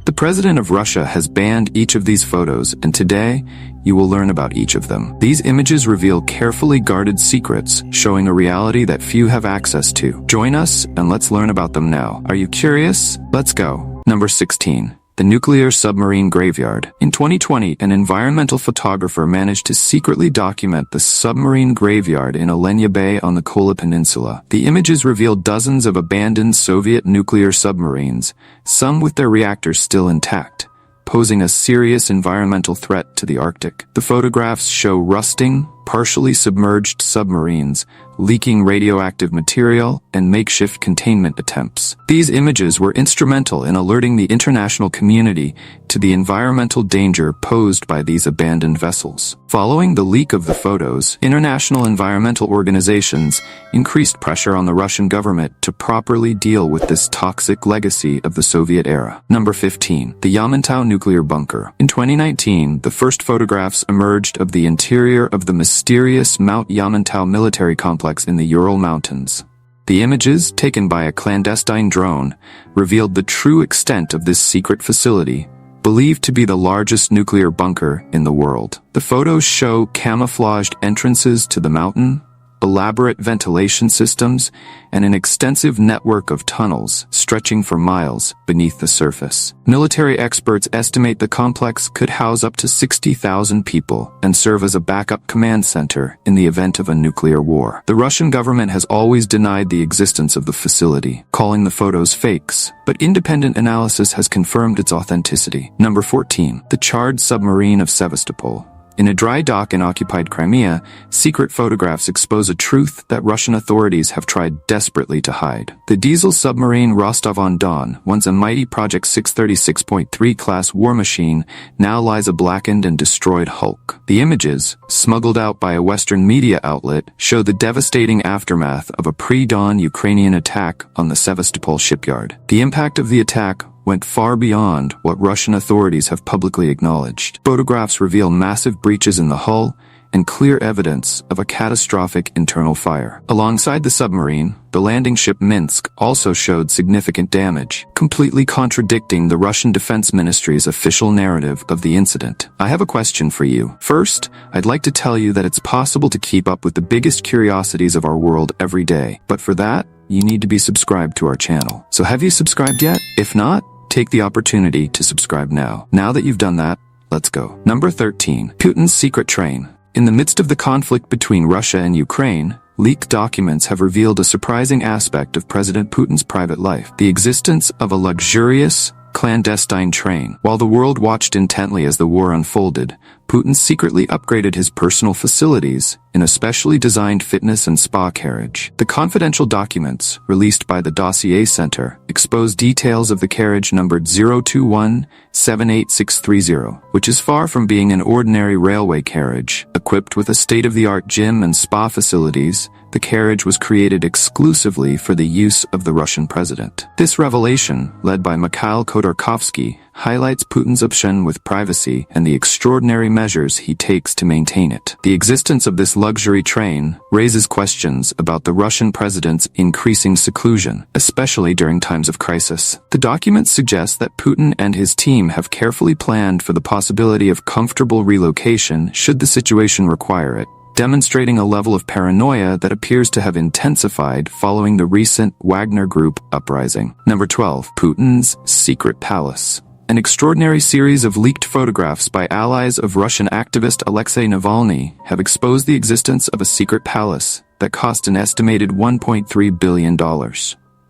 The president of Russia has banned each of these photos, and today, you will learn about each of them. These images reveal carefully guarded secrets, showing a reality that few have access to. Join us, and let's learn about them now. Are you curious? Let's go. Number 16. The nuclear submarine graveyard. In 2020, an environmental photographer managed to secretly document the submarine graveyard in Alenia Bay on the Kola Peninsula. The images reveal dozens of abandoned Soviet nuclear submarines, some with their reactors still intact, posing a serious environmental threat to the Arctic. The photographs show rusting, partially submerged submarines, leaking radioactive material, and makeshift containment attempts. These images were instrumental in alerting the international community to the environmental danger posed by these abandoned vessels. Following the leak of the photos, international environmental organizations increased pressure on the Russian government to properly deal with this toxic legacy of the Soviet era. Number 15. The Yamantau nuclear bunker. In 2019, the first photographs emerged of the interior of the mysterious Mount Yamantau military complex in the Ural Mountains. The images, taken by a clandestine drone, revealed the true extent of this secret facility, believed to be the largest nuclear bunker in the world. The photos show camouflaged entrances to the mountain, elaborate ventilation systems, and an extensive network of tunnels stretching for miles beneath the surface. Military experts estimate the complex could house up to 60,000 people and serve as a backup command center in the event of a nuclear war. The Russian government has always denied the existence of the facility, calling the photos fakes, but independent analysis has confirmed its authenticity. Number 14. The charred submarine of Sevastopol. In a dry dock in occupied Crimea, secret photographs expose a truth that Russian authorities have tried desperately to hide. The diesel submarine Rostov-on-Don, once a mighty Project 636.3 class war machine, now lies a blackened and destroyed hulk. The images, smuggled out by a Western media outlet, show the devastating aftermath of a pre-dawn Ukrainian attack on the Sevastopol shipyard. The impact of the attack went far beyond what Russian authorities have publicly acknowledged. Photographs reveal massive breaches in the hull and clear evidence of a catastrophic internal fire. Alongside the submarine, the landing ship Minsk also showed significant damage, completely contradicting the Russian Defense Ministry's official narrative of the incident. I have a question for you. First, I'd like to tell you that it's possible to keep up with the biggest curiosities of our world every day, but for that, you need to be subscribed to our channel. So have you subscribed yet? If not, take the opportunity to subscribe now. Now that you've done that, let's go. Number 13. Putin's secret train. In the midst of the conflict between Russia and Ukraine, leaked documents have revealed a surprising aspect of President Putin's private life: the existence of a luxurious, clandestine train. While the world watched intently as the war unfolded, Putin secretly upgraded his personal facilities in a specially designed fitness and spa carriage. The confidential documents, released by the Dossier Center, expose details of the carriage numbered 021-78630, which is far from being an ordinary railway carriage. Equipped with a state-of-the-art gym and spa facilities, the carriage was created exclusively for the use of the Russian president. This revelation, led by Mikhail Khodorkovsky, highlights Putin's obsession with privacy and the extraordinary measures he takes to maintain it. The existence of this luxury train raises questions about the Russian president's increasing seclusion, especially during times of crisis. The documents suggest that Putin and his team have carefully planned for the possibility of comfortable relocation should the situation require it, demonstrating a level of paranoia that appears to have intensified following the recent Wagner Group uprising. Number 12. Putin's secret palace. An extraordinary series of leaked photographs by allies of Russian activist Alexei Navalny have exposed the existence of a secret palace that cost an estimated $1.3 billion.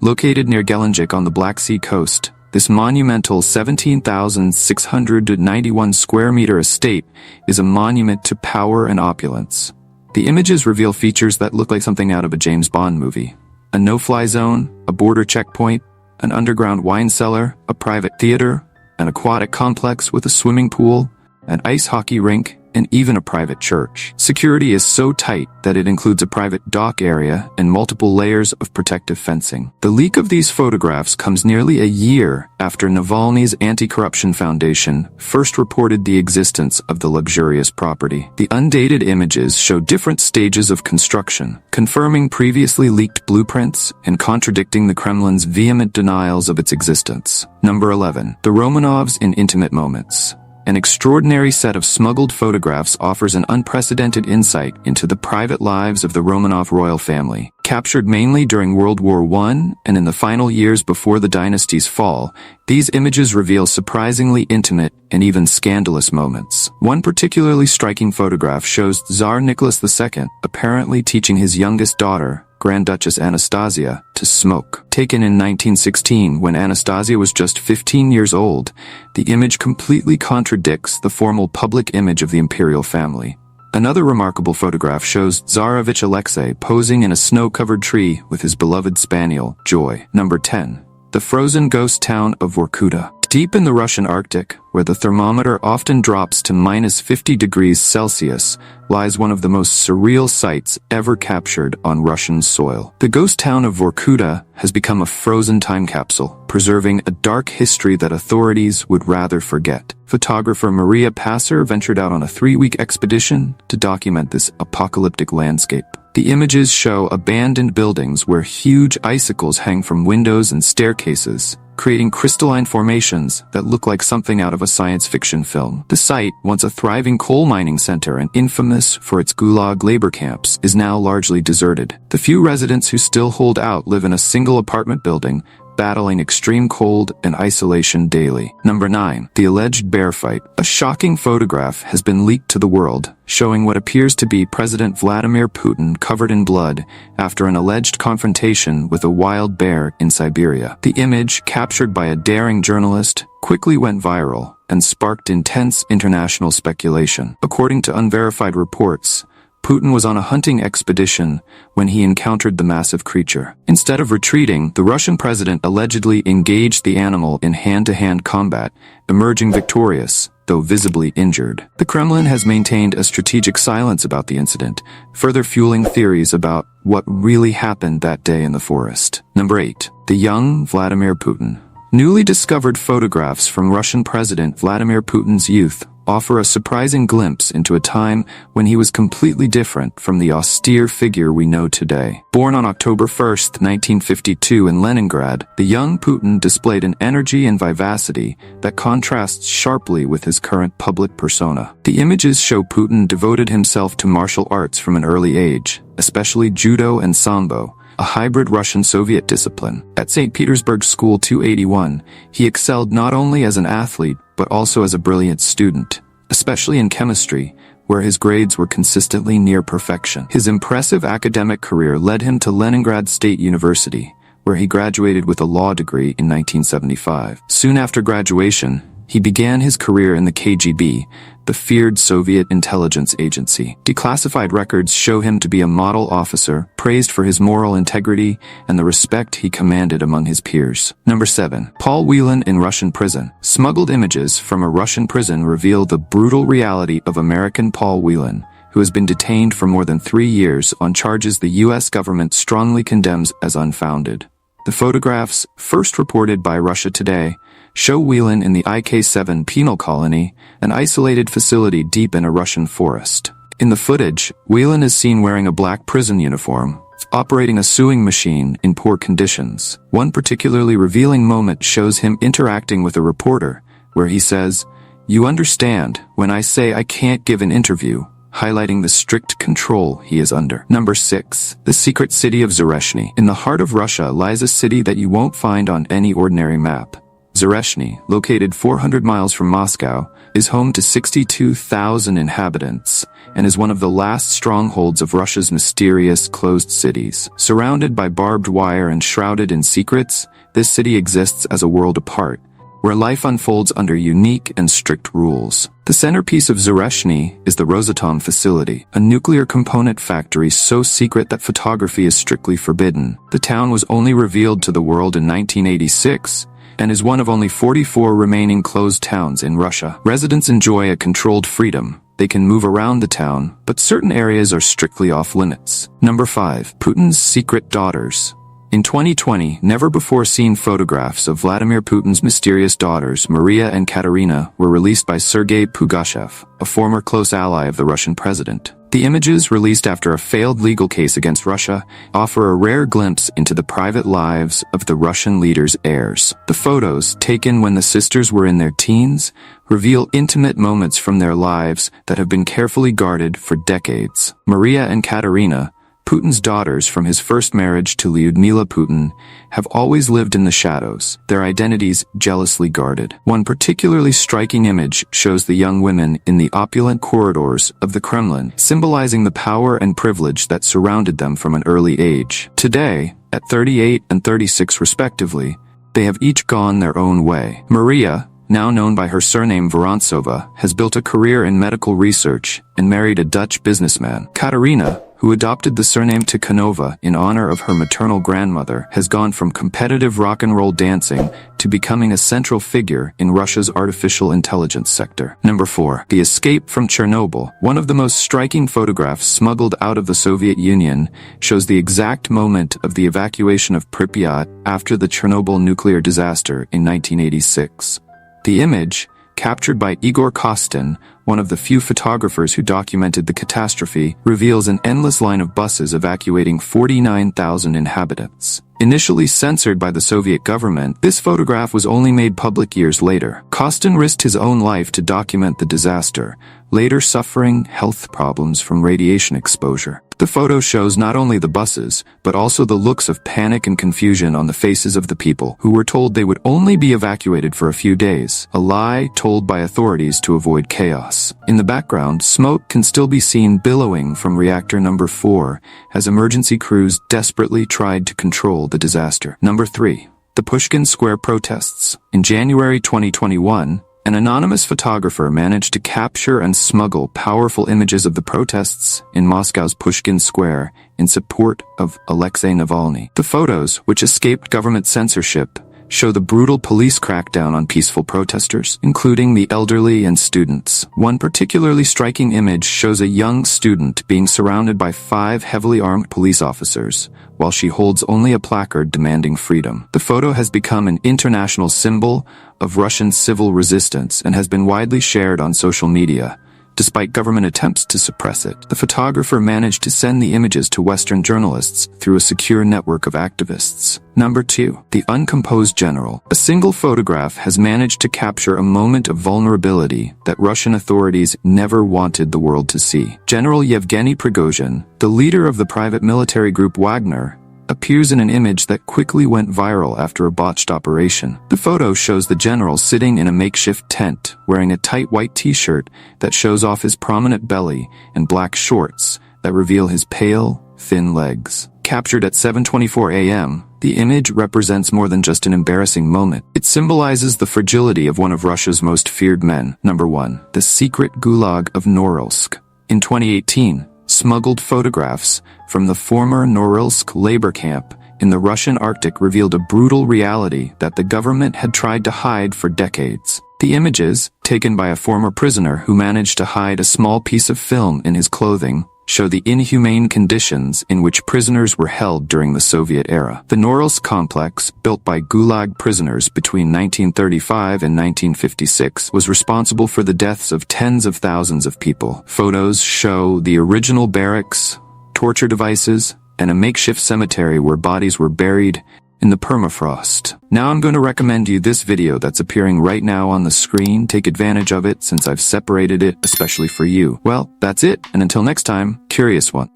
Located near Gelendzhik on the Black Sea coast, this monumental 17,691 square meter estate is a monument to power and opulence. The images reveal features that look like something out of a James Bond movie: a no-fly zone, a border checkpoint, an underground wine cellar, a private theater, an aquatic complex with a swimming pool, an ice hockey rink, and even a private church. Security is so tight that it includes a private dock area and multiple layers of protective fencing. The leak of these photographs comes nearly a year after Navalny's Anti-Corruption Foundation first reported the existence of the luxurious property. The undated images show different stages of construction, confirming previously leaked blueprints and contradicting the Kremlin's vehement denials of its existence. Number 11. The Romanovs in Intimate Moments. An extraordinary set of smuggled photographs offers an unprecedented insight into the private lives of the Romanov royal family. Captured mainly during World War I and in the final years before the dynasty's fall, these images reveal surprisingly intimate and even scandalous moments. One particularly striking photograph shows Tsar Nicholas II apparently teaching his youngest daughter, Grand Duchess Anastasia, to smoke. Taken in 1916 when Anastasia was just 15 years old, the image completely contradicts the formal public image of the imperial family. Another remarkable photograph shows Tsarevich Alexei posing in a snow-covered tree with his beloved spaniel, Joy. Number 10. The frozen ghost town of Vorkuta. Deep in the Russian Arctic, where the thermometer often drops to -50°C, lies one of the most surreal sights ever captured on Russian soil. The ghost town of Vorkuta has become a frozen time capsule, preserving a dark history that authorities would rather forget. Photographer Maria Passer ventured out on a 3-week expedition to document this apocalyptic landscape. The images show abandoned buildings where huge icicles hang from windows and staircases, creating crystalline formations that look like something out of a science fiction film. The site, once a thriving coal mining center and infamous for its gulag labor camps, is now largely deserted. The few residents who still hold out live in a single apartment building, battling extreme cold and isolation daily. Number 9. The alleged bear fight. A shocking photograph has been leaked to the world, showing what appears to be President Vladimir Putin covered in blood after an alleged confrontation with a wild bear in Siberia. The image, captured by a daring journalist, quickly went viral and sparked intense international speculation. According to unverified reports, Putin was on a hunting expedition when he encountered the massive creature. Instead of retreating, the Russian president allegedly engaged the animal in hand-to-hand combat, emerging victorious, though visibly injured. The Kremlin has maintained a strategic silence about the incident, further fueling theories about what really happened that day in the forest. Number 8. The young Vladimir Putin. Newly discovered photographs from Russian President Vladimir Putin's youth offer a surprising glimpse into a time when he was completely different from the austere figure we know today. Born on October 1, 1952 in Leningrad, the young Putin displayed an energy and vivacity that contrasts sharply with his current public persona. The images show Putin devoted himself to martial arts from an early age, especially judo and sambo, a hybrid Russian-Soviet discipline. At St. Petersburg School 281, he excelled not only as an athlete, but also as a brilliant student, especially in chemistry, where his grades were consistently near perfection. His impressive academic career led him to Leningrad State University, where he graduated with a law degree in 1975. Soon after graduation, he began his career in the KGB, the feared Soviet intelligence agency. Declassified records show him to be a model officer, praised for his moral integrity and the respect he commanded among his peers. Number 7. Paul Whelan in Russian prison. Smuggled images from a Russian prison reveal the brutal reality of American Paul Whelan, who has been detained for more than 3 years on charges the U.S. government strongly condemns as unfounded. The photographs, first reported by Russia Today, show Whelan in the IK-7 penal colony, an isolated facility deep in a Russian forest. In the footage, Whelan is seen wearing a black prison uniform, operating a sewing machine in poor conditions. One particularly revealing moment shows him interacting with a reporter, where he says, "You understand when I say I can't give an interview," highlighting the strict control he is under. Number 6. The secret city of Zareshny. In the heart of Russia lies a city that you won't find on any ordinary map. Zareshny, located 400 miles from Moscow, is home to 62,000 inhabitants and is one of the last strongholds of Russia's mysterious closed cities. Surrounded by barbed wire and shrouded in secrets, this city exists as a world apart, where life unfolds under unique and strict rules. The centerpiece of Zareshny is the Rosatom facility, a nuclear component factory so secret that photography is strictly forbidden. The town was only revealed to the world in 1986, and is one of only 44 remaining closed towns in Russia. Residents enjoy a controlled freedom. They can move around the town, but certain areas are strictly off limits. Number 5. Putin's secret daughters. In 2020, never-before-seen photographs of Vladimir Putin's mysterious daughters, Maria and Katerina, were released by Sergei Pugachev, a former close ally of the Russian president. The images, released after a failed legal case against Russia, offer a rare glimpse into the private lives of the Russian leader's heirs. The photos, taken when the sisters were in their teens, reveal intimate moments from their lives that have been carefully guarded for decades. Maria and Katerina, Putin's daughters from his first marriage to Lyudmila Putin, have always lived in the shadows, their identities jealously guarded. One particularly striking image shows the young women in the opulent corridors of the Kremlin, symbolizing the power and privilege that surrounded them from an early age. Today, at 38 and 36 respectively, they have each gone their own way. Maria, now known by her surname Vorontsova, has built a career in medical research and married a Dutch businessman. Katerina, who adopted the surname Tikhanova in honor of her maternal grandmother, has gone from competitive rock and roll dancing to becoming a central figure in Russia's artificial intelligence sector. Number 4. The escape from Chernobyl. One of the most striking photographs smuggled out of the Soviet Union shows the exact moment of the evacuation of Pripyat after the Chernobyl nuclear disaster in 1986. The image, captured by Igor Kostin, one of the few photographers who documented the catastrophe, reveals an endless line of buses evacuating 49,000 inhabitants. Initially censored by the Soviet government, this photograph was only made public years later. Kostin risked his own life to document the disaster, later suffering health problems from radiation exposure. The photo shows not only the buses, but also the looks of panic and confusion on the faces of the people who were told they would only be evacuated for a few days, a lie told by authorities to avoid chaos. In the background, smoke can still be seen billowing from reactor number 4 as emergency crews desperately tried to control the disaster. Number 3. The Pushkin Square protests. In January 2021, an anonymous photographer managed to capture and smuggle powerful images of the protests in Moscow's Pushkin Square in support of Alexei Navalny. The photos, which escaped government censorship, show the brutal police crackdown on peaceful protesters, including the elderly and students. One particularly striking image shows a young student being surrounded by 5 heavily armed police officers, while she holds only a placard demanding freedom. The photo has become an international symbol of Russian civil resistance and has been widely shared on social media, despite government attempts to suppress it. The photographer managed to send the images to Western journalists through a secure network of activists. Number 2. The Uncomposed General. A single photograph has managed to capture a moment of vulnerability that Russian authorities never wanted the world to see. General Yevgeny Prigozhin, the leader of the private military group Wagner, appears in an image that quickly went viral after a botched operation. The photo shows the general sitting in a makeshift tent, wearing a tight white t-shirt that shows off his prominent belly and black shorts that reveal his pale, thin legs. Captured at 7:24 a.m., the image represents more than just an embarrassing moment. It symbolizes the fragility of one of Russia's most feared men. Number 1. The Secret Gulag of Norilsk. In 2018, smuggled photographs from the former Norilsk labor camp in the Russian Arctic revealed a brutal reality that the government had tried to hide for decades. The images, taken by a former prisoner who managed to hide a small piece of film in his clothing, show the inhumane conditions in which prisoners were held during the Soviet era. The Norilsk complex, built by Gulag prisoners between 1935 and 1956, was responsible for the deaths of tens of thousands of people. Photos show the original barracks, torture devices, and a makeshift cemetery where bodies were buried in the permafrost. Now I'm going to recommend you this video that's appearing right now on the screen. Take advantage of it since I've separated it especially for you. Well, that's it, and until next time, Curious One.